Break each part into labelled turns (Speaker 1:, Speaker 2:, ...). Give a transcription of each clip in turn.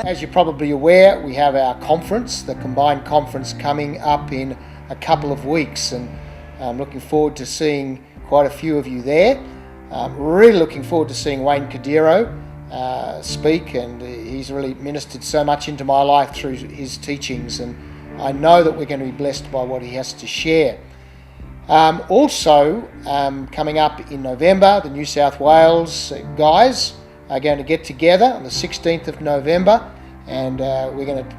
Speaker 1: As you're probably aware, we have our conference, the combined conference, coming up in a couple of weeks, and I'm looking forward to seeing quite a few of you there. Really looking forward to seeing Wayne Cadero speak, and he's really ministered so much into my life through his teachings, and I know that we're going to be blessed by what he has to share. Also, coming up in November, the New South Wales guys are going to get together on the 16th of November, and we're going to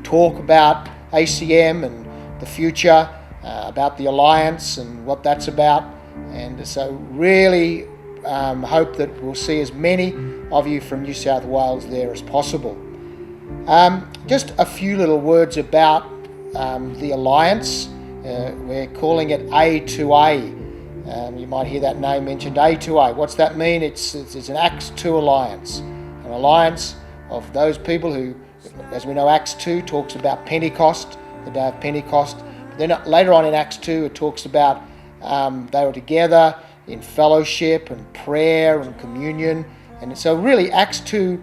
Speaker 1: talk about ACM and the future, about the Alliance and what that's about. And so really hope that we'll see as many of you from New South Wales there as possible. Just a few little words about the Alliance. We're calling it A2A. You might hear that name mentioned, A2A. What's that mean? It's an Acts 2 alliance. An alliance of those people who, as we know, Acts 2 talks about Pentecost, the day of Pentecost. But then later on in Acts 2 it talks about they were together in fellowship and prayer and communion. And so really Acts 2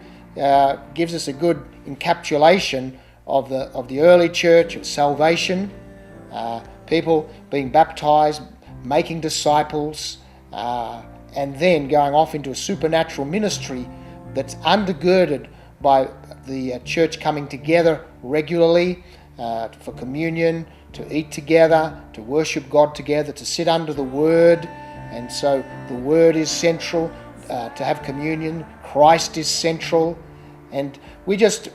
Speaker 1: gives us a good encapsulation of the early church, of salvation, people being baptized, making disciples, and then going off into a supernatural ministry that's undergirded by the church coming together regularly for communion, to eat together, to worship God together, to sit under the Word. And so the Word is central, to have communion. Christ is central. And we just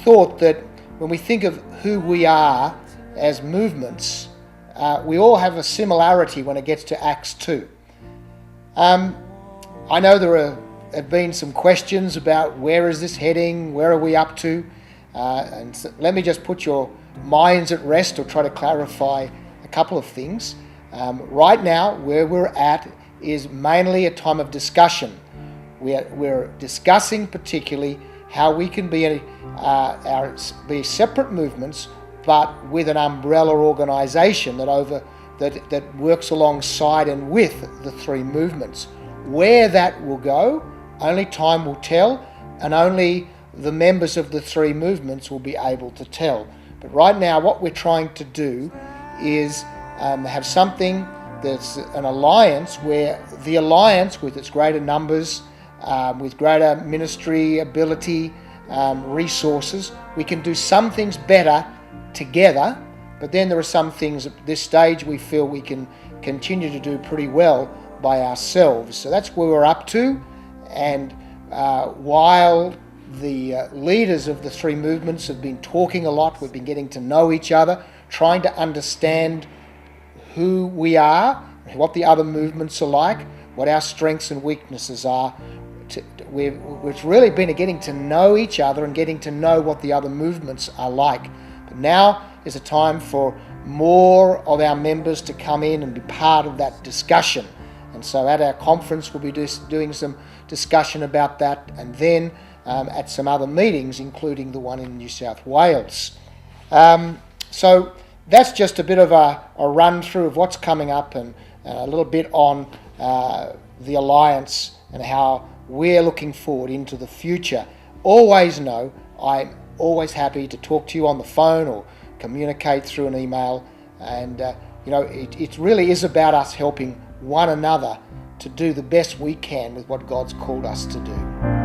Speaker 1: thought that when we think of who we are as movements, we all have a similarity when it gets to Acts 2. I know there have been some questions about where is this heading, where are we up to, and so let me just put your minds at rest or try to clarify a couple of things. Right now, where we're at is mainly a time of discussion. We're discussing particularly how we can be separate movements, but with an umbrella organisation that works alongside and with the three movements. Where that will go, only time will tell, and only the members of the three movements will be able to tell. But right now, what we're trying to do is have something that's an alliance, where the alliance, with its greater numbers, with greater ministry ability, resources, we can do some things better together, but then there are some things at this stage we feel we can continue to do pretty well by ourselves. So that's where we're up to. And while the leaders of the three movements have been talking a lot, we've been getting to know each other, trying to understand who we are, what the other movements are like, what our strengths and weaknesses are. We've really been getting to know each other and getting to know what the other movements are like. But now is a time for more of our members to come in and be part of that discussion. And so at our conference we'll be doing some discussion about that, and then at some other meetings, including the one in New South Wales. So that's just a bit of a run through of what's coming up, and a little bit on the Alliance and how we're looking forward into the future. Always know I'm always happy to talk to you on the phone or communicate through an email, and it really is about us helping one another to do the best we can with what God's called us to do.